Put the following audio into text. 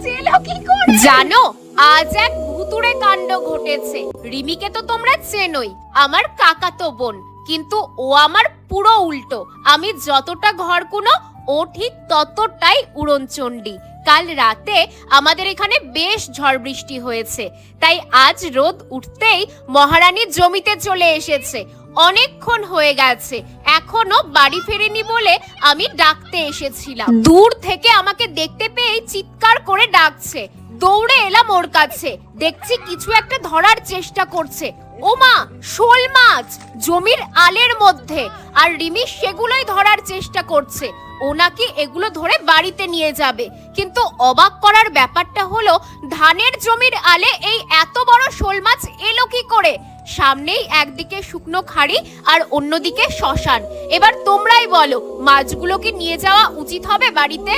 মাছ এলো কি করে? জানো, আজ এক ভুতুড়ে কাণ্ড ঘটেছে। রিমিকে তো তোমরা চেনোই, আমার কাকাতো বোন, কিন্তু ও আমার পুরো উল্টো। আমি যতটা ঘরকুনো, ও ঠিক ততটাই উড়নচণ্ডী। কাল রাতে আমাদের এখানে বেশ ঝড় বৃষ্টি হয়েছে, তাই আজ রোদ উঠতেই মহারানী জমিতে চলে এসেছে। অনেকক্ষণ হয়ে গেছে, এখনো বাড়ি ফেরেনি বলে আমি ডাকতে এসেছিলাম। দূর থেকে আমাকে দেখতে পেয়ে চিৎকার করে ডাকছে। দৌড়ে এলাম ওর কাছে, দেখছি কিছু একটা ধরার চেষ্টা করছে। ওমা, শোল মাছ জমির আলের মধ্যে, আর রিমি সেগুলোই ধরার চেষ্টা করছে। ও নাকি এগুলো ধরে বাড়িতে নিয়ে যাবে, কিন্তু অবাক করার ব্যাপারটা হলো ধানের জমির আলে এই এত বড় শোল মাছ এলো কি করে? সামনেই একদিকে শুকনো খাড়ি আর অন্যদিকে শ্মশান। এবার তোমরাই বলো, মাছগুলো কি নিয়ে যাওয়া উচিত হবে বাড়িতে?